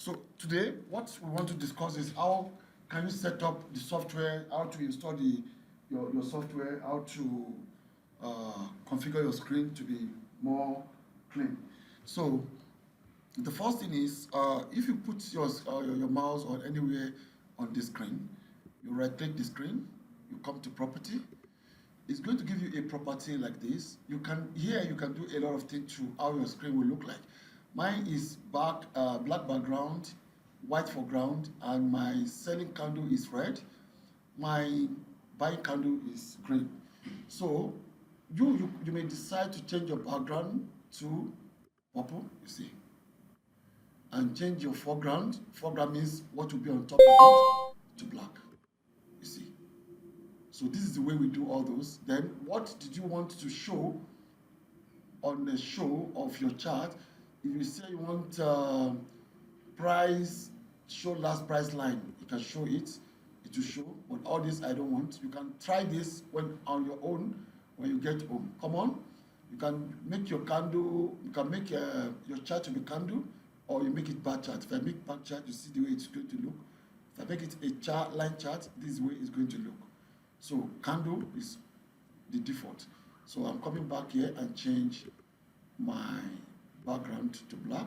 So today, what we want to discuss is how can you set up the software, how to install your software, how to configure your screen to be more clean. So the first thing is if you put your mouse on anywhere on the screen, you right click the screen, you come to property. It's going to give you a property like this. You can here you can do a lot of things to how your screen will look like. Mine is black background, white foreground, and my selling candle is red. My buying candle is green. So you may decide to change your background to purple, you see, and change your foreground. Foreground means what will be on top of it to black, you see. So this is the way we do all those. Then what did you want to show on the show of your chart? If you say you want price, show last price line, you can show it, it will show. But all this I don't want. You can try this when on your own when you get home. Come on, you can make your candle, you can make your chart to be candle, or you make it bar chart. If I make bar chart, you see the way it's going to look. If I make it a chart line chart, this is the way it's going to look. So candle is the default. So I'm coming back here and change my background to black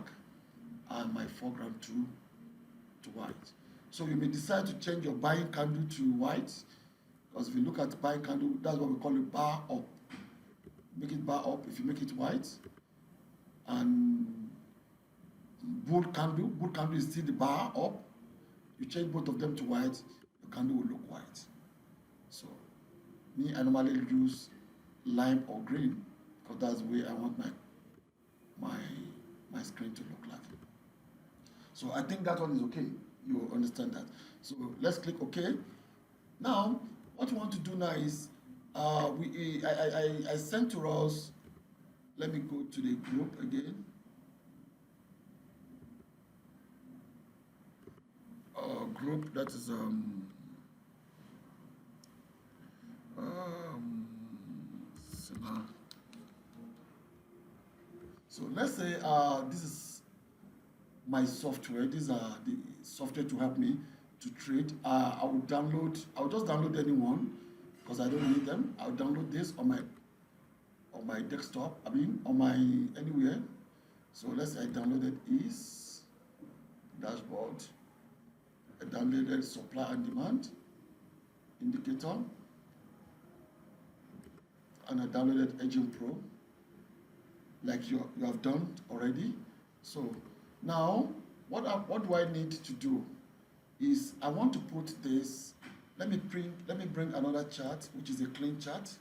and my foreground to white. So you may decide to change your buying candle to white, because if you look at buying candle, that's what we call a bar up. Make it bar up if you make it white. And bull candle is still the bar up. You change both of them to white, your candle will look white. So me, I normally use lime or green because that's the way I want my my screen to look like. So I think that one is okay. You understand that. So let's click OK. Now, what we want to do now is I sent to us. Let me go to the group again. Group that is so let's say this is my software. These are the software to help me to trade. I'll just download any one because I don't need them. I'll download this on my desktop. I mean on my anywhere. So let's say I downloaded is dashboard. I downloaded supply and demand indicator, and I downloaded Agent Pro like you have done already. So now what do I need to do is I want to put this. Let me bring another chart which is a clean chart.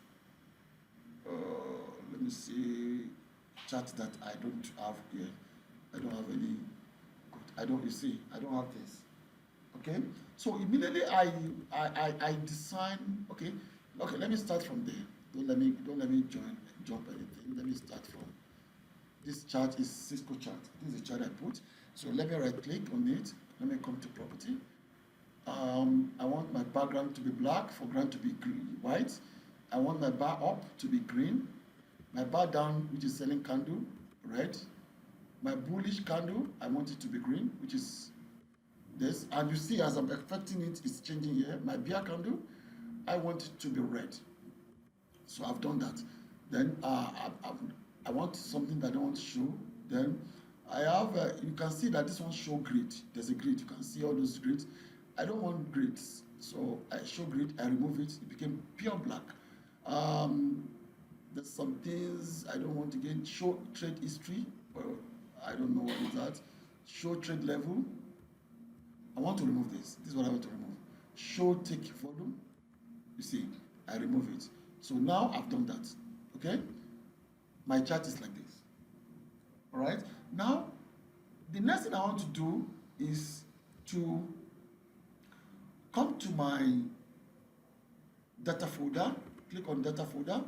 Let me see chart that I don't have here. I don't have any good. You see, I don't have this. Okay, so immediately I design. Okay, let me start from there. Don't let me jump anything. Let me start from this chart is Cisco chart. This is the chart I put. So let me right click on it. Let me come to property. I want my background to be black, foreground to be green, white. I want my bar up to be green, my bar down, which is selling candle, red. My bullish candle, I want it to be green, which is this. And you see, as I'm affecting it, it's changing here. My bear candle, I want it to be red. So I've done that. Then I want something that I don't want to show. Then I have, you can see that this one show grid. There's a grid. You can see all those grids. I don't want grids. So I show grid, I remove it. It became pure black. There's some things I don't want again. Show trade history. Well, I don't know what is that. Show trade level. I want to remove this. This is what I want to remove. Show tick volume. You see, I remove it. So now I've done that. Okay? My chart is like this. All right? Now, the next thing I want to do is to come to my data folder. Click on data folder.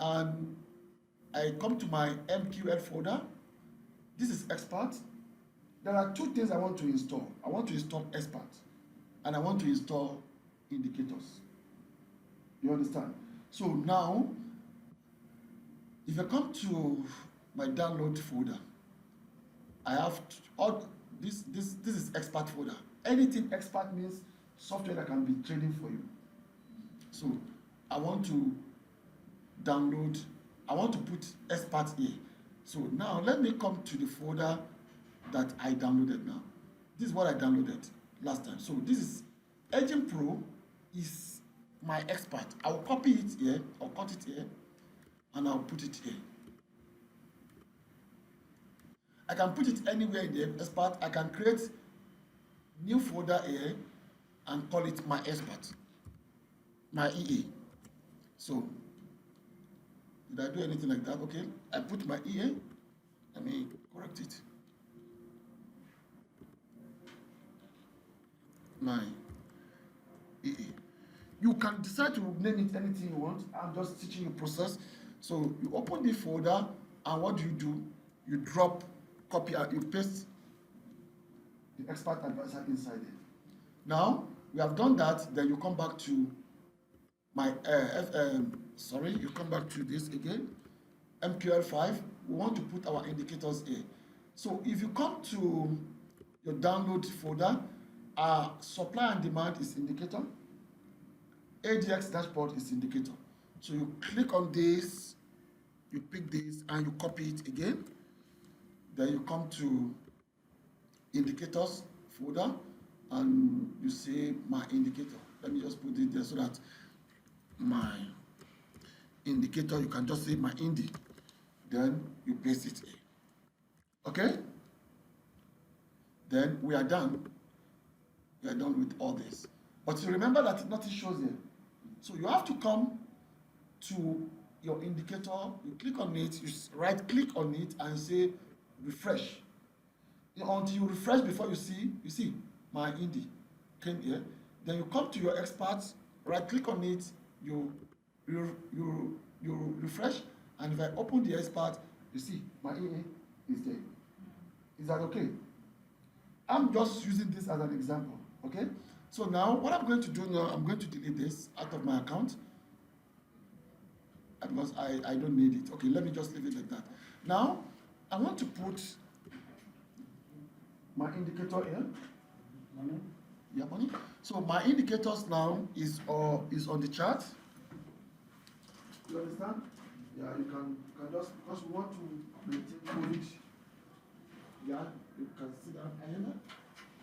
And I come to my MQL folder. This is expert. There are two things I want to install. I want to install expert and I want to install indicators. You understand? So now, if I come to my download folder, I have all this is expert folder. Anything expert means software that can be trading for you. So I want to download, I want to put expert here. So now let me come to the folder that I downloaded now. This is what I downloaded last time. So this is Agent Pro is my expert. I'll copy it here, I'll cut it here, and I'll put it here. I can put it anywhere in the expert. I can create new folder here and call it my expert, my EA. So did I do anything like that? Okay, I put my EA. Let me correct it. My EA. You can decide to name it anything you want. I'm just teaching you process. So you open the folder, and what do? You drop, copy, and you paste the expert advisor inside it. Now we have done that. Then you come back to my you come back to this again. MQL5. We want to put our indicators here. So if you come to your download folder, supply and demand is indicator. ADX dashboard is indicator. So you click on this, you pick this, and you copy it again. Then you come to indicators folder, and you say my indicator. Let me just put it there so that my indicator, you can just say my indi. Then you paste it here. Okay? Then we are done. We are done with all this. But you remember that nothing shows here. So you have to come to your indicator, you click on it, you right click on it and say refresh. Until you refresh before you see my indi came here. Then you come to your experts, right click on it, you refresh, and if I open the expert, you see my EA is there. Is that okay? I'm just using this as an example, okay? So now, what I'm going to do now, I'm going to delete this out of my account because I don't need it. Okay, let me just leave it like that. Now, I want to put my indicator here. Money. Yeah, money. So my indicators now is on the chart. You understand? Yeah, you can just, because we want to maintain COVID. Yeah, you can see that.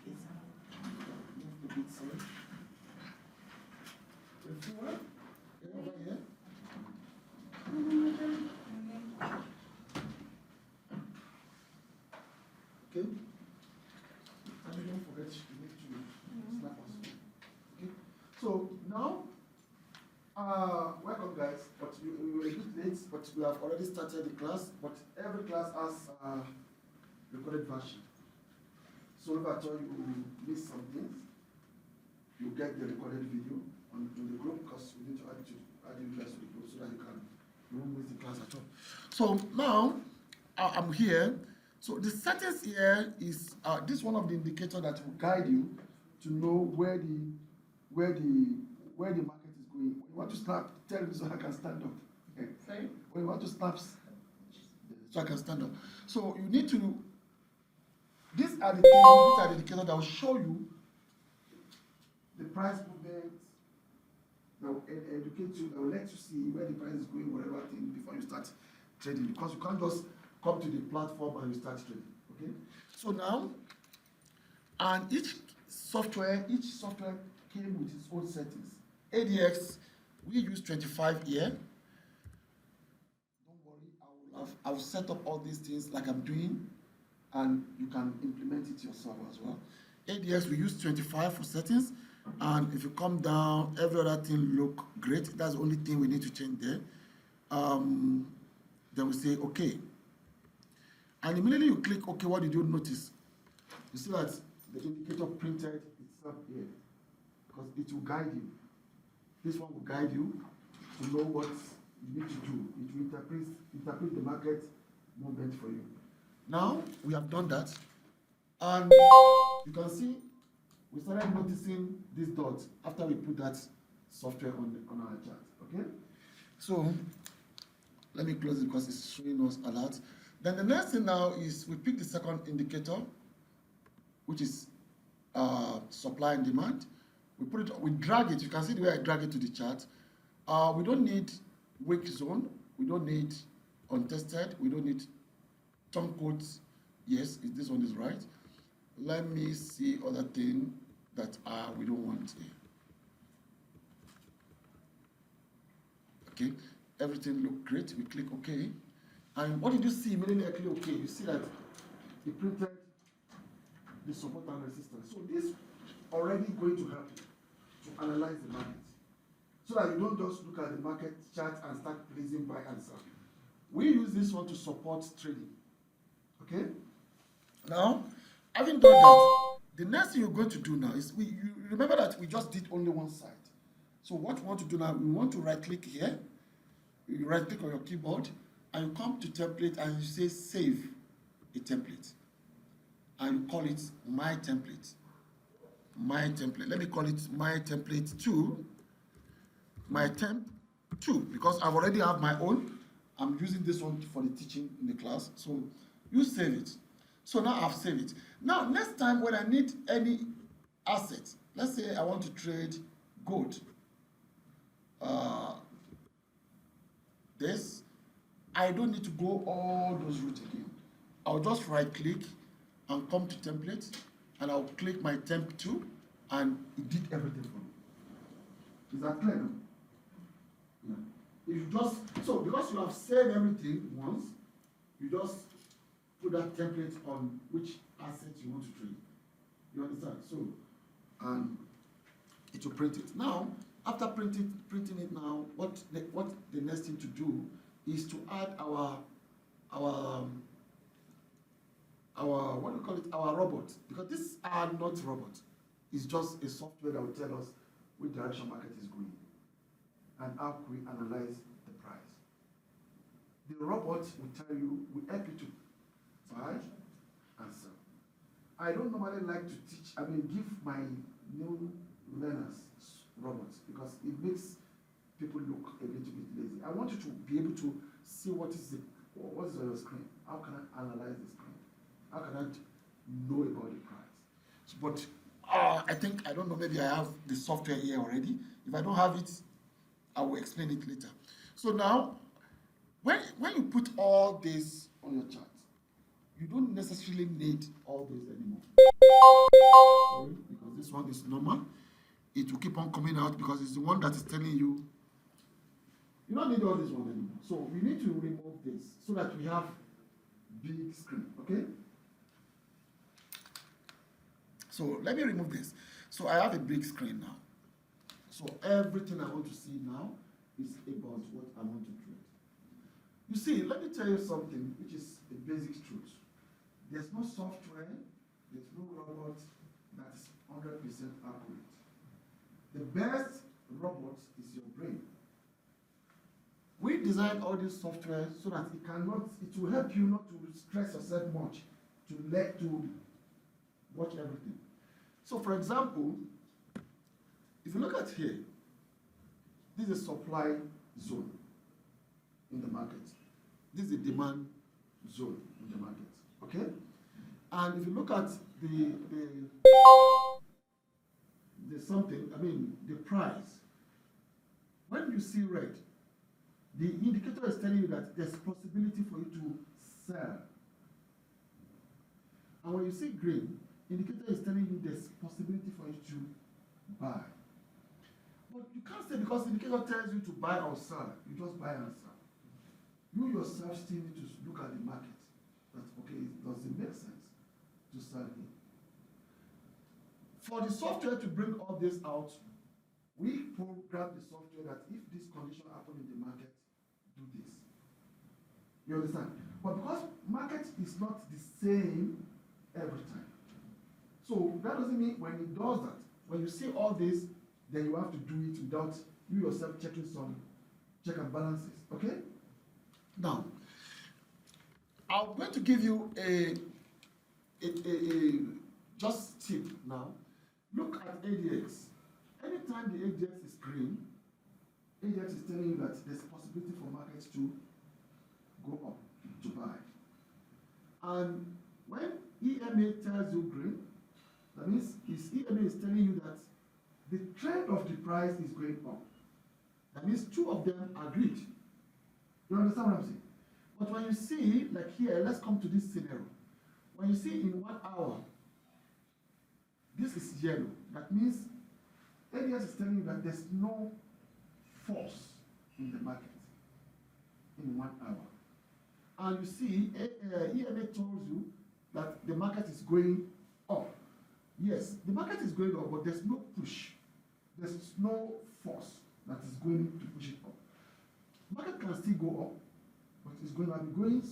It's a bit sorry. Over here. Okay. And don't forget you need to snap us. Okay. So now, welcome guys. But we were a bit late, but we have already started the class. But every class has a recorded version. So if I tell you miss some things, you get the recorded video onto the group because we need to add you guys to the group so that you won't miss the class at all. So now I'm here. So the settings here is this one of the indicators that will guide you to know where the market is going. When you want to snap, tell me so I can stand up. Okay. Sorry? When you want to snap, so I can stand up. So you need to. These are the indicators that will show you the price movement, that will educate you, that will let you see where the price is going, whatever thing, before you start trading. Because you can't just come to the platform and you start trading. Okay? So now, and each software came with its own settings. ADX, we use 25 here. Don't worry, I will set up all these things like I'm doing, and you can implement it yourself as well. ADX, we use 25 for settings, and if you come down, every other thing look great. That's the only thing we need to change there. Then we say okay, and immediately you click okay. What did you notice? You see that the indicator printed itself here because it will guide you. This one will guide you to know what you need to do. It will interpret the market movement for you. Now we have done that, and you can see we started noticing this dot after we put that software on our chart. Okay, so let me close it because it's showing us a lot. Then the next thing now is we pick the second indicator, which is supply and demand. We put it, we drag it. You can see the way I drag it to the chart. We don't need weak zone. We don't need untested. We don't need term codes. Yes, this one is right. Let me see other thing that we don't want here. Okay, everything look great. We click OK. And what did you see immediately I click OK? You see that it printed the support and resistance. So this already going to help you to analyze the market. So that you don't just look at the market chart and start placing buy and sell. We use this one to support trading. Okay? Now, having done that, the next thing you're going to do now is, you remember that we just did only one side. So what we want to do now, we want to right click here. You right click on your keyboard and you come to template and you say save a template. And you call it my template. My template. Let me call it my template 2. My temp 2, because I've already have my own. I'm using this one for the teaching in the class. So you save it. So now I've saved it. Now next time when I need any asset, let's say I want to trade gold. This, I don't need to go all those routes again. I'll just right click and come to template and I'll click my temp 2 and it did everything for me. Is that clear now? Yeah. If you just, so because you have saved everything once, you just put that template on which asset you want to trade. You understand? So, and it will print it. Now, after printing it now, what the next thing to do is to add our what do you call it? Our robot. Because these are not robots. It's just a software that will tell us which direction market is going and how we analyze the price. The robot will tell you, will help you to buy and sell. I don't normally like to teach, give my new learners robots because it makes people look a little bit lazy. I want you to be able to see what is on your screen. How can I analyze the screen? How can I know about the price? But I think, I don't know, maybe I have the software here already. If I don't have it, I will explain it later. So now, when you put all this on your chart, you don't necessarily need all this anymore. Sorry, because this one is normal. It will keep on coming out because it's the one that is telling you, you don't need all this one anymore. So we need to remove this so that we have big screen, okay? So let me remove this. So I have a big screen now. So everything I want to see now is about what I want to trade. You see, let me tell you something which is a basic truth. There's no software, there's no robot that is 100% accurate. The best robot is your brain. We designed all this software so that it will help you not to stress yourself much, to watch everything. So for example, if you look at here, this is a supply zone in the market. This is a demand zone in the market, okay? And if you look at the price, when you see red, the indicator is telling you that there's possibility for you to sell. And when you see green, indicator is telling you there's possibility for you to buy. But you can't say because the indicator tells you to buy or sell, you just buy and sell. You yourself still need to look at the market. That, okay, does it make sense to sell here? For the software to bring all this out, we program the software that if this condition happens in the market, do this. You understand? But because market is not the same every time. So that doesn't mean when it does that, when you see all this, then you have to do it without you yourself checking some check and balances. Okay? Now, I'm going to give you a just tip now. Look at ADX. Anytime the ADX is green, ADX is telling you that there's a possibility for markets to go up, to buy. And when EMA tells you green, that means his EMA is telling you that the trend of the price is going up. That means two of them agreed. You understand what I'm saying? But when you see, like here, let's come to this scenario. When you see in 1 hour, this is yellow. That means ADS is telling you that there's no force in the market in 1 hour. And you see, EMA tells you that the market is going up. Yes, the market is going up, but there's no push. There's no force that is going to push it up. Market can still go up, but it's going to be going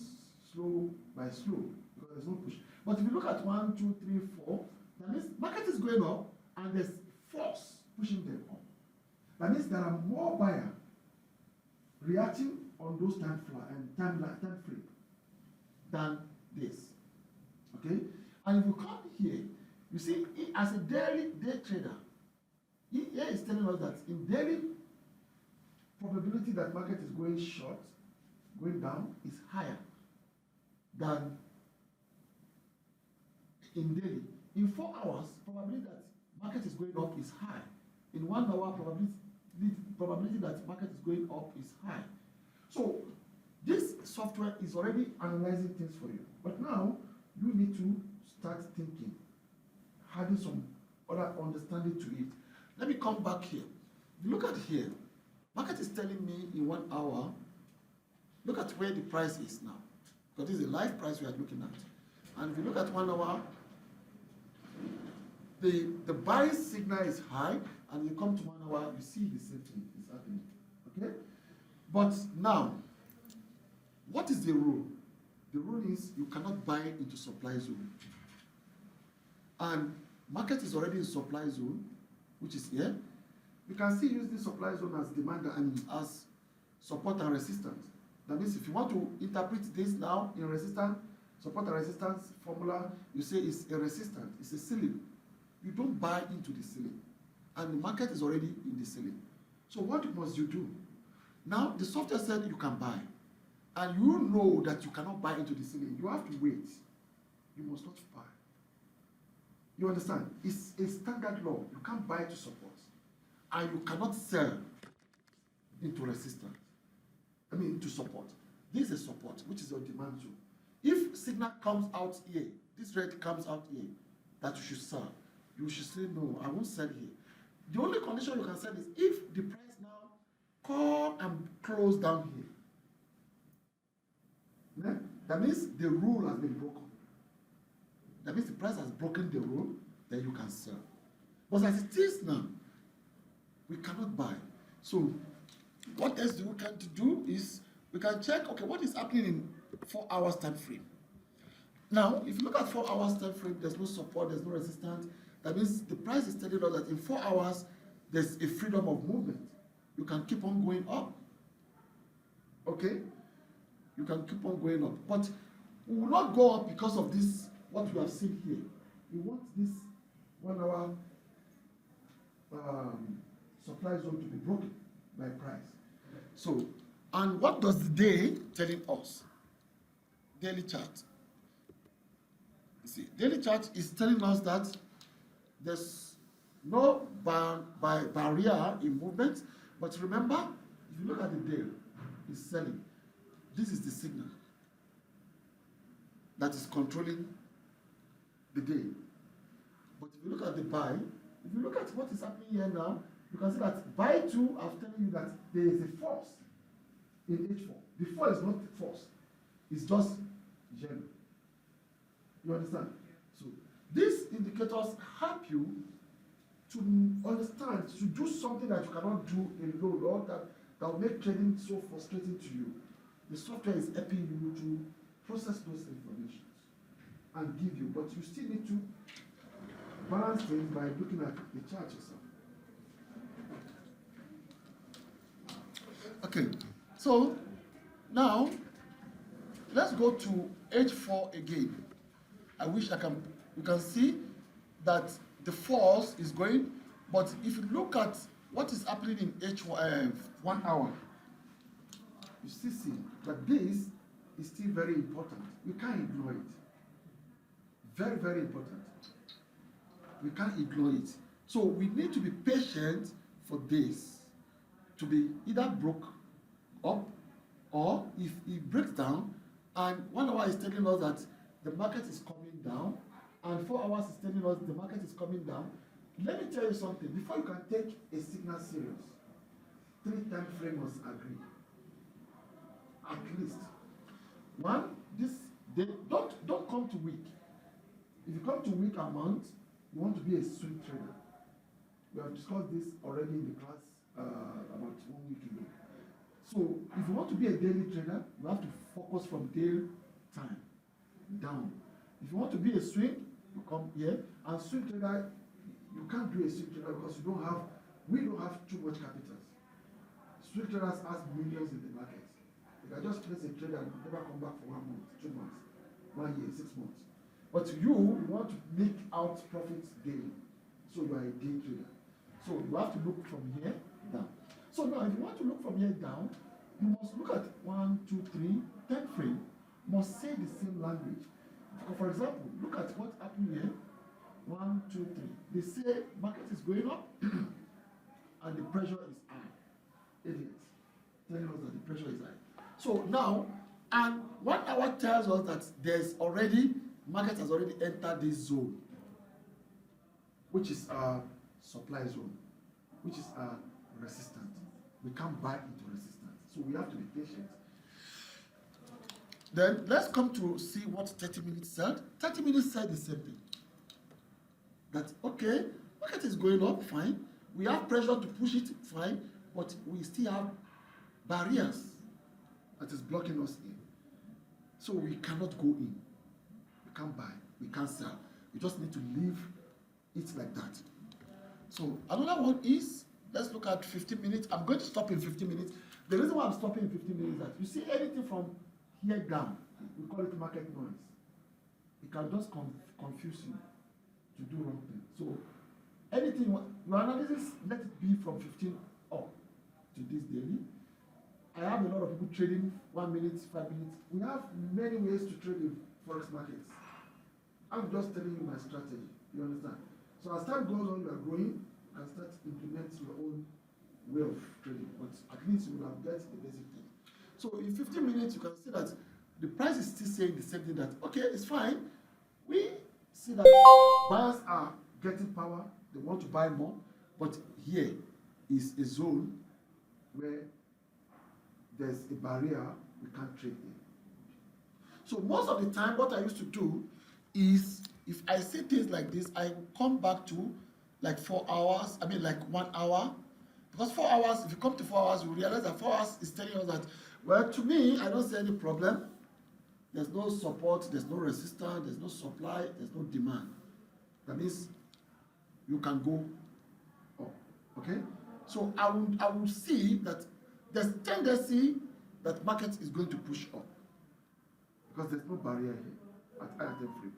slow by slow because there's no push. But if you look at 1, 2, 3, 4, that means market is going up and there's force pushing them up. That means there are more buyers reacting on those time frame than this. Okay? And if you come here, you see, as a day trader, here is telling us that in daily, probability that market is going short, going down, is higher than in daily. In 4 hours, probability that market is going up is high. In 1 hour, probability that market is going up is high. So this software is already analyzing things for you. But now you need to start thinking, having some other understanding to it. Let me come back here. If you look at here, market is telling me in 1 hour, look at where the price is now. Because this is a live price we are looking at. And if you look at 1 hour, the buying signal is high, and you come to 1 hour, you see the same thing is happening. Okay? But now, what is the rule? The rule is you cannot buy into supply zone. And market is already in supply zone, which is here. You can still use this supply zone as demand and as support and resistance. That means if you want to interpret this now in resistance, support and resistance formula, you say it's a resistance, it's a ceiling. You don't buy into the ceiling. And the market is already in the ceiling. So what must you do? Now, the software said you can buy. And you know that you cannot buy into the ceiling. You have to wait. You must not buy. You understand? It's a standard law. You can't buy to support. And you cannot sell into resistance. To support. This is support, which is your demand zone. If signal comes out here, this red comes out here, that you should sell, you should say, no, I won't sell here. The only condition you can sell is if the price now come and close down here. Yeah? That means the rule has been broken. That means the price has broken the rule, then you can sell. But as it is now, we cannot buy. So what else we can do is we can check, okay, what is happening in 4 hours time frame. Now, if you look at 4 hours time frame, there's no support, there's no resistance. That means the price is telling us that in 4 hours, there's a freedom of movement. You can keep on going up. Okay? You can keep on going up. But we will not go up because of this, what we have seen here. We want this 1 hour supply zone to be broken by price. So, and what does the day telling us? Daily chart. You see, daily chart is telling us that there's no barrier in movement. But remember, if you look at the day, it's selling. This is the signal that is controlling the day. But if you look at the buy, if you look at what is happening here now, you can see that buy 2, I'm telling you that there is a force in H4. The force is not force, it's just yellow. You understand? So these indicators help you to understand, to do something that you cannot do alone, or that will make trading so frustrating to you. The software is helping you to process those information and give you, but you still need to balance things by looking at the chart yourself. Okay, so now let's go to H4 again. I wish you can see that the force is going, but if you look at what is happening in H1 1 hour, you still see that this is still very important. You can't ignore it. Very, very important. We can't ignore it. So we need to be patient for this to be either broke up, or if it breaks down and 1 hour is telling us that the market is coming down and 4 hours is telling us the market is coming down, let me tell you something. Before you can take a signal serious, 3 time frame must agree. At least. One, this they don't come to week. If you come to week a month, you want to be a swing trader. We have discussed this already in the class about 1 week ago. So if you want to be a daily trader, you have to focus from day time down. If you want to be a swing, you come here. And swing trader, you can't do a swing trader because we don't have too much capital. Swing traders has millions in the market. You can just place a trade and never come back for 1 month, 2 months, 1 year, 6 months. But you want to make out profits daily. So you are a day trader. So you have to look from here down. So now if you want to look from here down, you must look at 1, 2, 3, 10 frame, must say the same language. For example, look at what happened here. 1, 2, 3. They say market is going up and the pressure is high. Idiots. Telling us that the pressure is high. So now, and 1 hour tells us that there's already, market has already entered this zone, which is a supply zone, which is a resistance. We can't buy into resistance. So we have to be patient. Then let's come to see what 30 minutes said. 30 minutes said the same thing. That, okay, market is going up, fine. We have pressure to push it, fine. But we still have barriers that is blocking us in. So we cannot go in. We can't buy. We can't sell. We just need to leave it like that. So another one is, let's look at 15 minutes. I'm going to stop in 15 minutes. The reason why I'm stopping in 15 minutes is that you see anything from here down, we call it market noise. It can just confuse you to do wrong thing. So anything, your analysis, let it be from 15 up to this daily. I have a lot of people trading 1 minute, 5 minutes. We have many ways to trade in forex markets. I'm just telling you my strategy. You understand? So as time goes on, you are growing, you can start implementing your own way of trading. But at least you will have get the basic thing. So in 15 minutes, you can see that the price is still saying the same thing, that, okay, it's fine. We see that buyers are getting power. They want to buy more. But here is a zone where there's a barrier we can't trade in. So most of the time, what I used to do is, if I see things like this, I come back to like 4 hours, like 1 hour. Because 4 hours, if you come to 4 hours, you realize that 4 hours is telling us that, well, to me, I don't see any problem. There's no support, there's no resistance, there's no supply, there's no demand. That means you can go up, okay? So I would see that there's tendency that market is going to push up because there's no barrier here at higher time frame.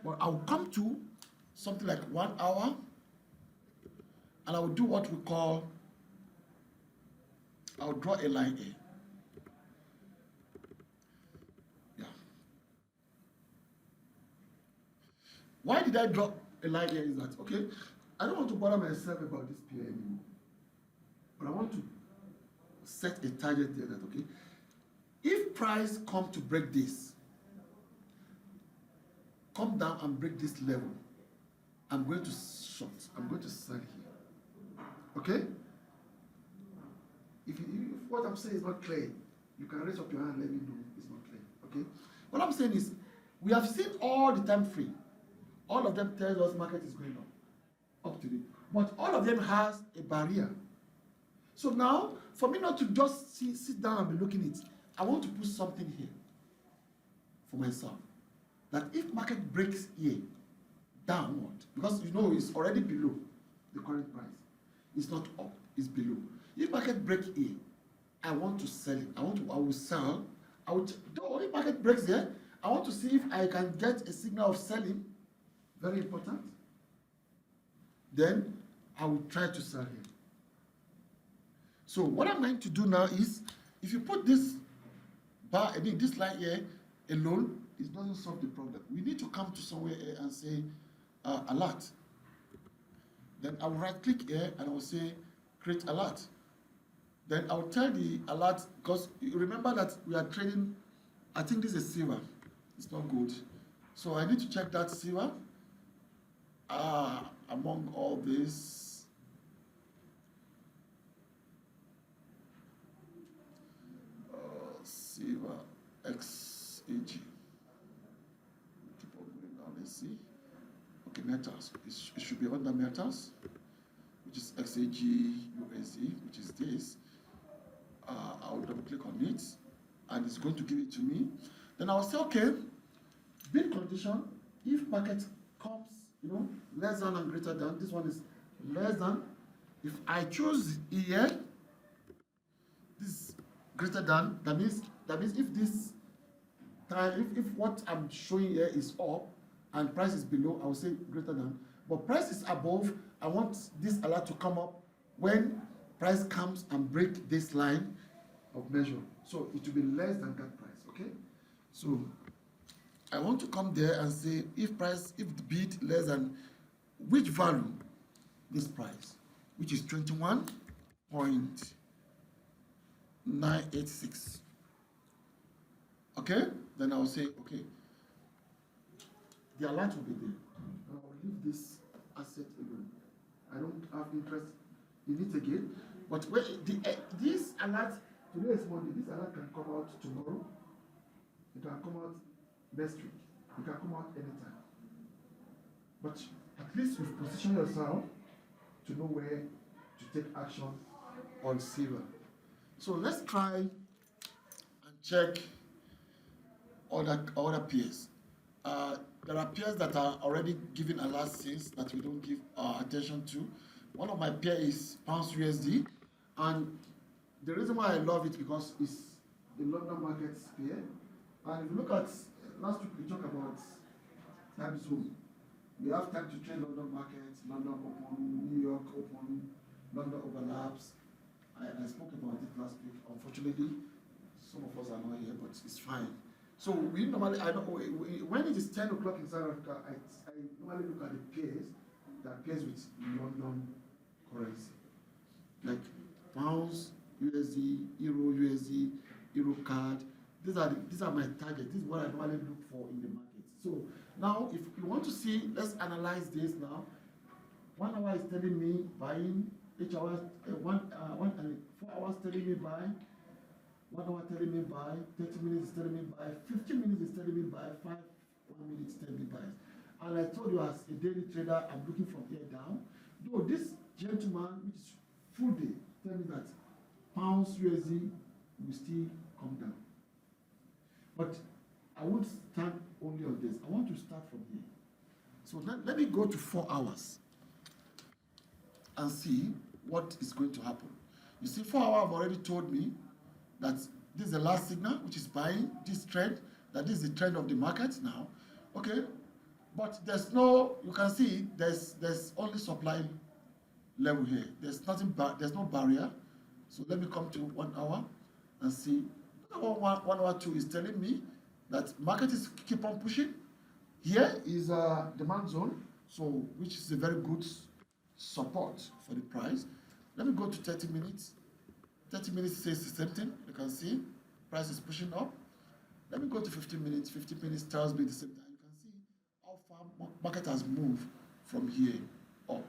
But I will come to something like 1 hour, and I will do what we call, I will draw a line here. Yeah. Why did I draw a line here? Is that, okay, I don't want to bother myself about this pair anymore, but I want to set a target there that, okay, if price come to break this, come down and break this level, I'm going to short, I'm going to sell here. Okay? If what I'm saying is not clear, you can raise up your hand and let me know it's not clear. Okay? What I'm saying is, we have seen all the time frame. All of them tell us market is going up to date. But all of them has a barrier. So now, for me not to just sit down and be looking at it, I want to put something here for myself. That if market breaks here, downward, because you know it's already below the current price. It's not up, it's below. If market breaks here, I want to sell it. I will sell. Though if market breaks here, I want to see if I can get a signal of selling. Very important. Then I will try to sell here. So what I'm going to do now is, if you put this bar, this line here alone, it doesn't solve the problem. We need to come to somewhere here and say alert. Then I will right click here and I will say create alert. Then I'll tell the alert, because you remember that we are trading, I think this is silver. It's not good. So I need to check that silver. Among all this, silver XAG. Keep on going down, let's see. Okay, metals. It should be under metals, which is XAG USD, which is this. I'll double click on it, and it's going to give it to me. Then I'll say, okay, bid condition, if market comes, less than and greater than, this one is less than. If I choose here, this greater than, that means if this time, if what I'm showing here is up and price is below, I will say greater than. But price is above, I want this alert to come up when price comes and break this line of measure. So it will be less than that price, okay? So I want to come there and say if the bid less than which value, this price, which is 21.986. Okay? Then I'll say, okay, the alert will be there. And I'll leave this asset alone. I don't have interest in it again. But this alert, today is Monday, this alert can come out tomorrow. It can come out next week. It can come out anytime. But at least you've positioned yourself to know where to take action on silver. So let's try and check other peers. There are peers that are already giving alerts since that we don't give attention to. One of my peers is pounds USD, and the reason why I love it because it's the London markets pair. And if you look at last week, we talked about time zone. We have time to trade London markets, London open, New York open, London overlaps. I spoke about it last week. Unfortunately, some of us are not here, but it's fine. So we normally, when it is 10 o'clock in South Africa, I normally look at the pairs that pairs with London currency, like pounds, USD, Euro, USD, Euro card. These are my target. This is what I normally look for in the market. So now, if you want to see, let's analyze this now. 1 hour is telling me buying. Each hour, 4 hours telling me buy. 1 hour telling me buy. 30 minutes is telling me buy. 15 minutes is telling me buy. 1 minute is telling me buy. And I told you, as a daily trader, I'm looking from here down. Though this gentleman, which is full day, tell me that pounds USD will still come down. But I won't stand only on this. I want to start from here. So let me go to 4 hours and see what is going to happen. You see, 4 hours have already told me that this is the last signal, which is buying this trend, that this is the trend of the market now. Okay, but there's no, you can see there's only supply level here. There's nothing, there's no barrier. So let me come to 1 hour and see. 1 hour 2 is telling me that market is keep on pushing. Here is a demand zone, so which is a very good support for the price. Let me go to 30 minutes. 30 minutes says the same thing. You can see price is pushing up. Let me go to 15 minutes. 15 minutes tells me the same thing. You can see how far market has moved from here up.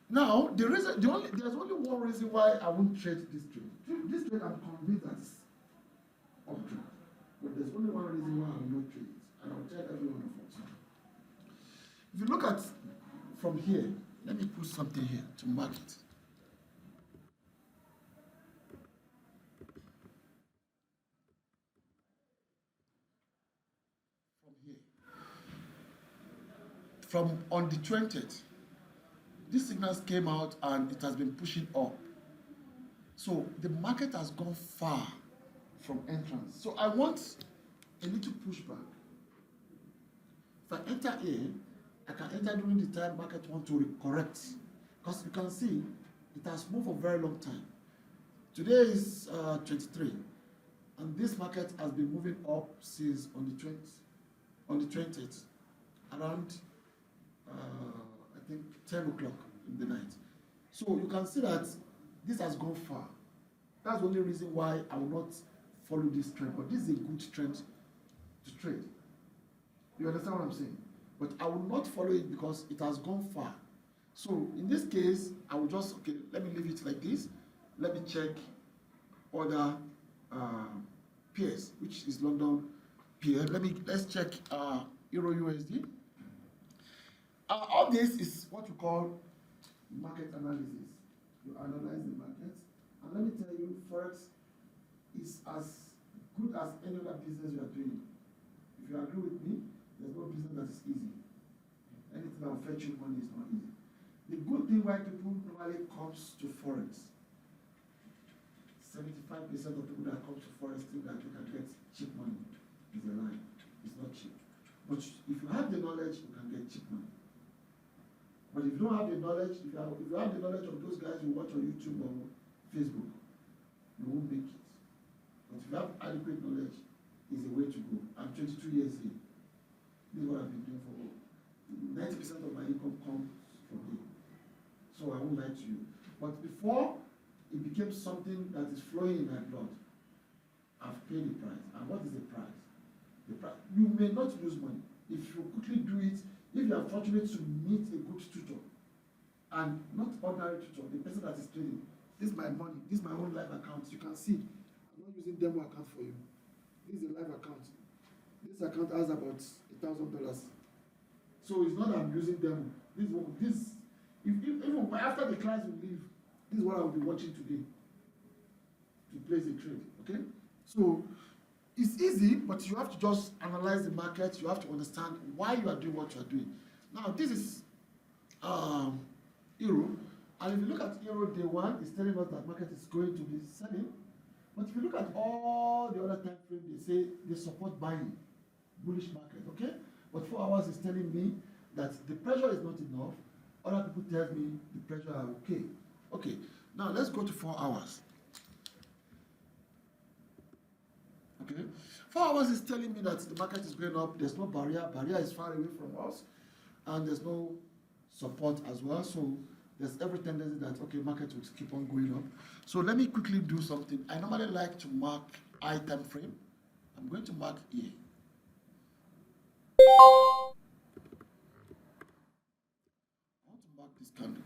Now, there's only one reason why I won't trade this trade. This trade, I'm convinced that's up trade. But there's only one reason why I will not trade it. And I'll tell every one of us. If you look at from here, let me put something here to mark it. From here. From on the 20th, these signals came out and it has been pushing up. So the market has gone far from entrance. So I want a little pushback. If I enter here, I can enter during the time market want to correct. Because you can see it has moved for a very long time. Today is 23. And this market has been moving up since on the 20th, around I think 10 o'clock in the night. So you can see that this has gone far. That's the only reason why I will not follow this trend. But this is a good trend to trade. You understand what I'm saying? But I will not follow it because it has gone far. So in this case, I will just, okay, let me leave it like this. Let me check other pairs, which is London pair. Let's check Euro USD. All this is what you call market analysis. You analyze the market, and let me tell you, forex is as good as any other business you are doing. If you agree with me, there's no business that is easy. Anything that will fetch you money is not easy. The good thing why people normally comes to forex, 75% of people that come to forex think that you can get cheap money. Is a lie. It's not cheap. But if you have the knowledge, you can get cheap money. But if you don't have the knowledge, if you have the knowledge of those guys you watch on YouTube or Facebook, you won't make it. But if you have adequate knowledge, it's a way to go. I'm 22 years in. This is what I've been doing for 90% of my income comes from here. So I won't lie to you. But before it became something that is flowing in my blood, I've paid the price. And what is the price? The price. You may not lose money. If you quickly do it, if you are fortunate to meet a good tutor, and not ordinary tutor, the person that is trading, this is my money, this is my own live account. You can see, I'm not using demo account for you. This is a live account. This account has about $1,000. So it's not that I'm using demo. Even after the class will leave, this is what I will be watching today to place a trade. Okay? So it's easy, but you have to just analyze the market. You have to understand why you are doing what you are doing. Now, this is Euro. And if you look at Euro day one, it's telling us that market is going to be selling. But if you look at all the other time frame, they say they support buying, bullish market. Okay? But 4 hours is telling me that the pressure is not enough. Other people tell me the pressure are okay. Okay, now let's go to 4 hours. Okay, 4 hours is telling me that the market is going up. There's no barrier. Barrier is far away from us, and there's no support as well. So there's every tendency that okay, market will keep on going up. So let me quickly do something. I normally like to mark high time frame. I'm going to mark here. This candle.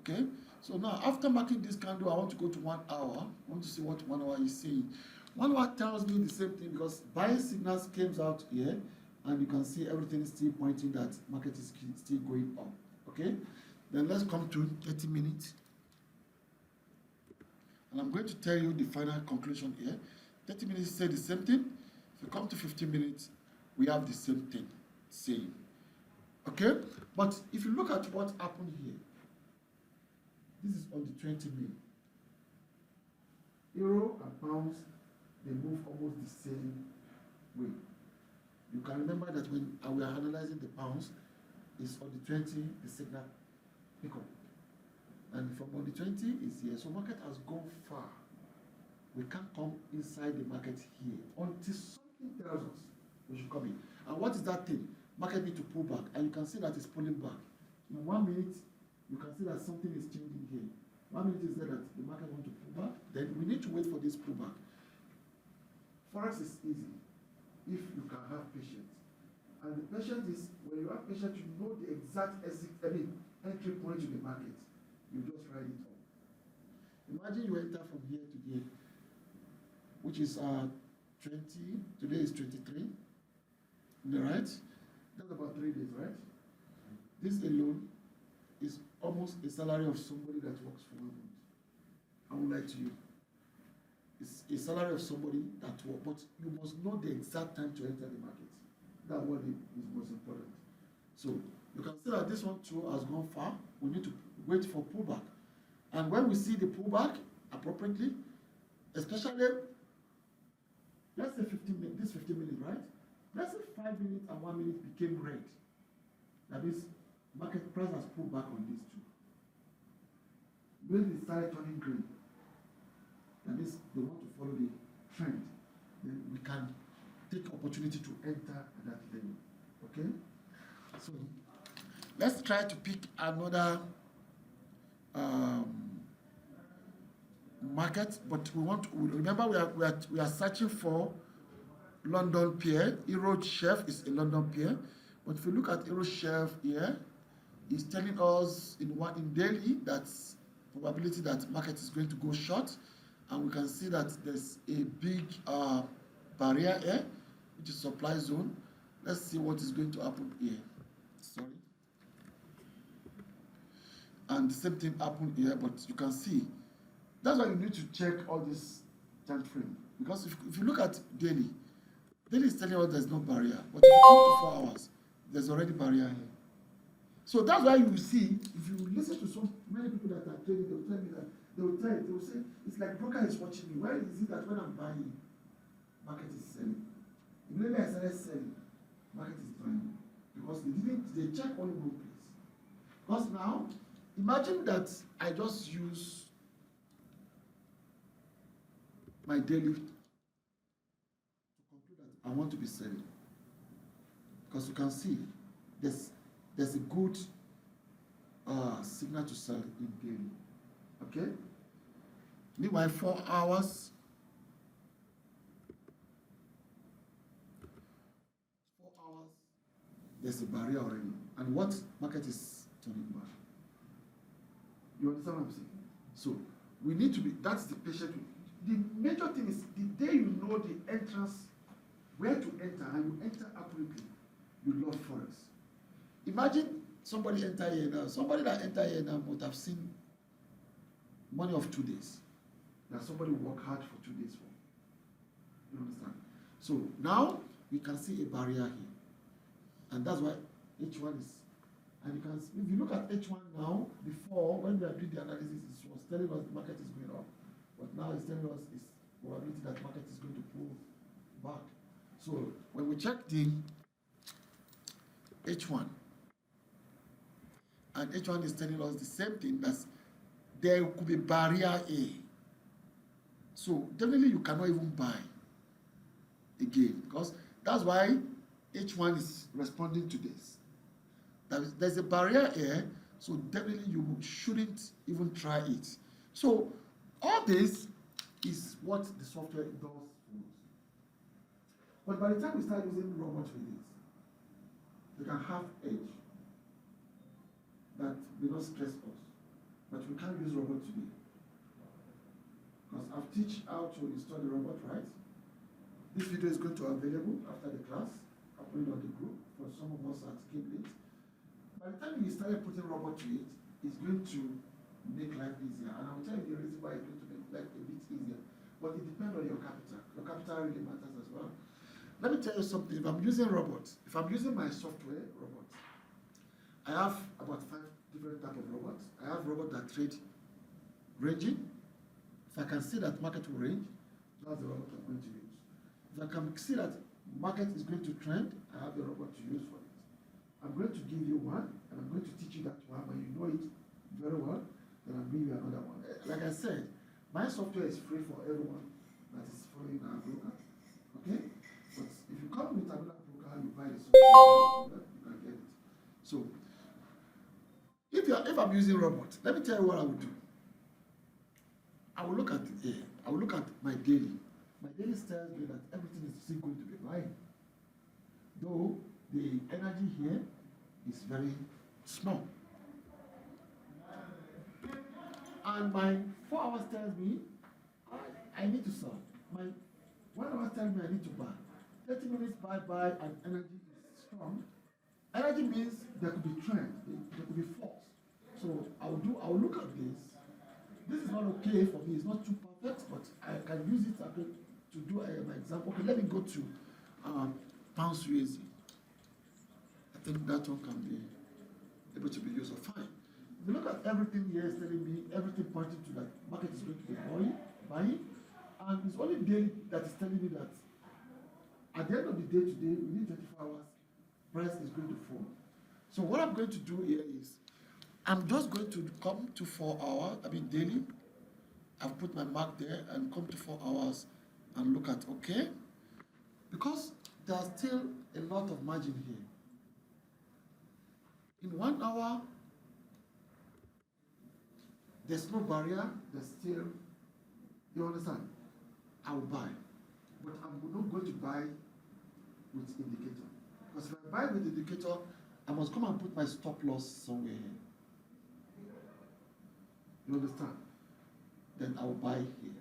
Okay, so now after marking this candle, I want to go to 1 hour. I want to see what 1 hour is saying. 1 hour tells me the same thing because buying signals came out here, and you can see everything is still pointing that market is still going up. Okay, then let's come to 30 minutes, and I'm going to tell you the final conclusion here. 30 minutes say the same thing. If you come to 15 minutes, we have the same thing saying. Okay, but if you look at what happened here, this is on the 20 minute. Euro and pounds, they move almost the same way. You can remember that when we are analyzing the pounds, it's on the 20, the signal pick up. And from on the 20 is here. So market has gone far. We can't come inside the market here until something tells us we should come in. And what is that thing? Market need to pull back, and you can see that it's pulling back. In 1 minute, you can see that something is changing here. 1 minute is there that the market want to pull back. Then we need to wait for this pullback. Forex is easy if you can have patience. And the patience is when you have patience, you know the exact entry point to the market. You just write it up. Imagine you enter from here to here, which is 20. Today is 23. Right? That's about 3 days, right? This alone is almost a salary of somebody that works for 1 month. I won't lie to you. It's a salary of somebody that works, but you must know the exact time to enter the market. That's what is most important. So you can see that this one too has gone far. We need to wait for pullback. And when we see the pullback appropriately, especially, let's say 15 minutes, this 15 minutes, right? Let's say 5 minutes and 1 minute became red. That means market price has pulled back on these two. When it started turning green, That means they want to follow the trend. Then we can take opportunity to enter that level. Okay? So let's try to pick another market, but remember we are searching for London pair. Euro chef is a London pair, but if you look at Euro chef here, it's telling us in daily that's probability that market is going to go short, and we can see that there's a big barrier here, which is supply zone. Let's see what is going to happen here. Sorry. And the same thing happened here, but you can see that's why you need to check all this time frame, because if you look at daily is telling us there's no barrier, but if you come to 4 hours, there's already barrier here. So that's why you see, if you listen to so many people that are trading, they will tell me that they will say it's like broker is watching me. Why is it that when I'm buying, market is selling? Immediately I started selling, market is buying, because they check only one place. Because now, imagine that I just use my daily to conclude that I want to be selling. Because you can see there's a good signal to sell in daily. Okay? Meanwhile, 4 hours. 4 hours, there's a barrier already. And what market is turning back? You understand what I'm saying? So we need to be, that's the patient. The major thing is the day you know the entrance, where to enter, and you enter accurately, you love forex. Imagine somebody enter here now. Somebody that enter here now would have seen money of 2 days. That somebody work hard for 2 days for. You understand? So now we can see a barrier here. And that's why H1 is, and you can, if you look at H1 now, before when we are doing the analysis, it was telling us the market is going up. But now it's telling us it's probability that market is going to pull back. So when we check the H1, and H1 is telling us the same thing, that there could be barrier A. So definitely you cannot even buy again, because that's why H1 is responding to this. There's a barrier here, so definitely you shouldn't even try it. So all this is what the software does for us. But by the time we start using robot with it, they can have edge that will not stress us. But we can't use robot today. Because I've teach how to install the robot, right? This video is going to be available after the class. I'll put it on the group for some of us that came late. By the time you started putting robot to it, it's going to make life easier. And I'll tell you the reason why it's going to make life a bit easier. But it depends on your capital. Your capital really matters as well. Let me tell you something. If I'm using robots, if I'm using my software robot, I have about 5 different types of robots. I have robots that trade ranging. If I can see that market will range, that's the robot I'm going to use. If I can see that market is going to trend, I have the robot to use for it. I'm going to give you one, and I'm going to teach you that one. When you know it very well, then I'll give you another one. Like I said, my software is free for everyone that is following our broker. Okay? But if you come with another broker, you buy the software, you can get it. So, if I'm using robot, let me tell you what I will do. I will look at it here. I will look at my daily. My daily tells me that everything is still going to be fine. Though the energy here is very small. And my 4 hours tells me I need to sell. My 1 hour tells me I need to buy. 30 minutes buy, and energy is strong. Energy means there could be trend, there could be force. So I will look at this. This is not okay for me, it's not too perfect, but I can use it to do an example. Okay, let me go to pounds USD. I think that one can be able to be used. So fine. If you look at everything here, it's telling me everything pointing to that market is going to be buying, and it's only daily that is telling me that at the end of the day today, within 24 hours, price is going to fall. So what I'm going to do here is I'm just going to come to 4 hours, daily, I've put my mark there and come to 4 hours and look at okay. Because there's still a lot of margin here. In 1 hour, there's no barrier, there's still, you understand? I'll buy. But I'm not going to buy with indicator. Because if I buy with indicator, I must come and put my stop loss somewhere here. You understand? Then I'll buy here.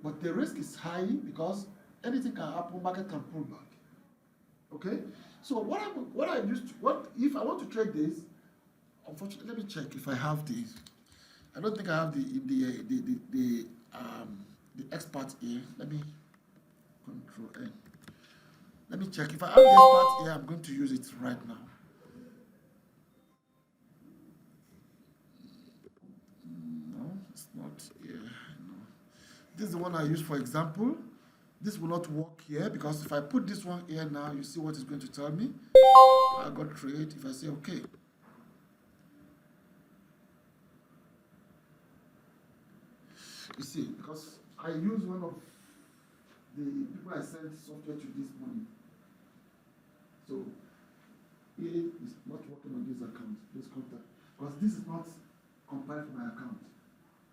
But the risk is high because anything can happen, market can pull back. Okay? So what if I want to trade this? Unfortunately, let me check if I have this. I don't think I have the expert here. Let me control N. Let me check. If I have the expert here, I'm going to use it right now. No, it's not here. No. This is the one I use for example. This will not work here because if I put this one here now, you see what it's going to tell me. I got trade. If I say okay. You see, because I use one of the people I sent software to this morning. So it is not working on this account, this contact, because this is not compiled for my account.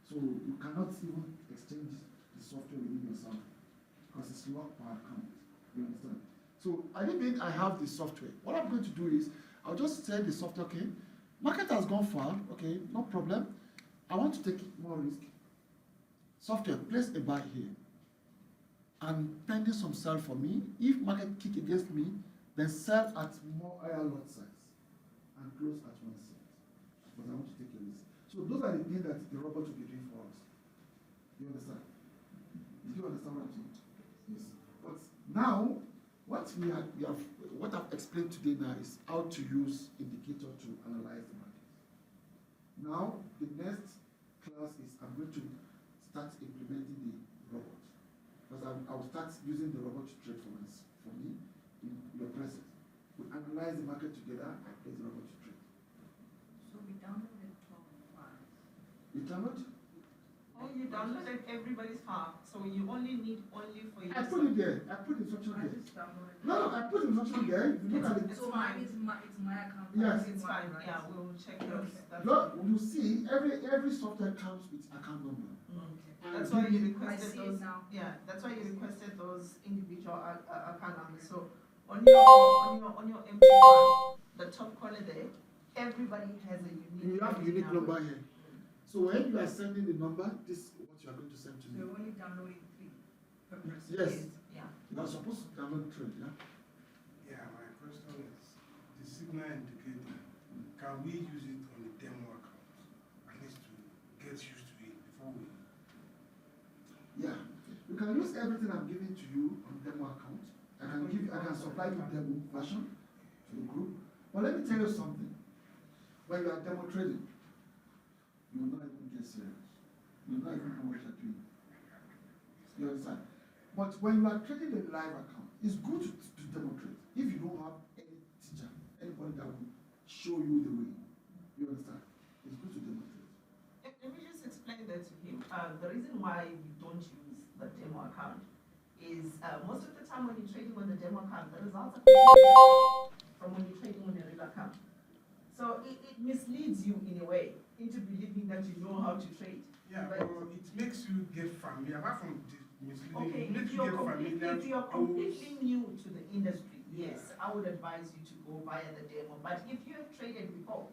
So you cannot even exchange the software within yourself because it's locked per account. You understand? So I didn't mean I have the software. What I'm going to do is I'll just tell the software, okay, market has gone far, okay, no problem. I want to take more risk. Software, place a buy here. And pending some sell for me. If market kick against me, then sell at more higher lot size and close at 1 cent. Because I want to take a risk. So those are the things that the robot will be doing for us. You understand? Do you understand what I'm saying? Yes. But now, what I've explained today now is how to use indicator to analyze the market. Now, the next class is I'm going to start implementing the robot. Because I'll start using the robot to trade for me in your presence. We analyze the market together and place the robot to trade. So we downloaded 12 files. You download? Oh, you downloaded everybody's file. So you only need only for your. I put it there. I put the instruction I there. just downloaded. No, I put the instruction there. If you look at it. It's fine. It's my account. Yes. It's fine. Right. Yeah, we'll check yours. That's Look, you see, every software comes with account number. Okay. That's why you I requested see those. it now. Yeah, that's why you requested those individual account numbers. So on your empty file, the top corner there, everybody has a unique. You have a unique number here. So when you are sending the number, this is what you are going to send to So me. we're only downloading 3 per person. Yes. Yeah. You are supposed to download trade, yeah? Yeah, my question is, the signal indicator, can we use it on the demo account? At least to get used to it before we... Yeah. You can use everything I'm giving to you on demo account. I can supply you demo version to the group. But let me tell you something. When you are demo trading, you will not even get serious. You will not even know what you're doing. You understand? But when you are trading a live account, it's good to demonstrate. If you don't have any teacher, anybody that will show you the way, you understand? It's good to demonstrate. Let me just explain that to him. The reason why we don't use the demo account is most of the time when you're trading on the demo account, the results are completely different from when you're trading on a real account. So it misleads you in a way into believing that you know how to trade. Yeah, But- well, it makes you get familiar. Apart from the misleading, Okay, it makes if you you're, get familiar. if you're to completely those- new to the industry, Yeah. yes, I would advise you to go via the demo. But if you have traded before,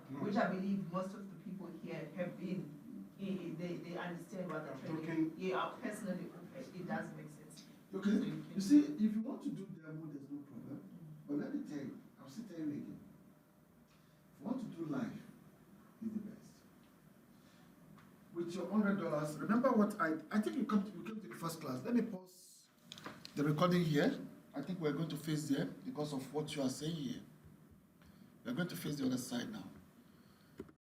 No, which I believe most of the people here have been, they understand what they're I'm trading. Yeah, personally, it does make sense. Okay? So you You see, if you want to do demo, there's no problem. But let me tell you, I'll still tell you again. If you want to do live, is the best. With your $100, remember what I think you came to the first class. Let me pause the recording here. I think we're going to face there because of what you are saying here. We're going to face the other side now.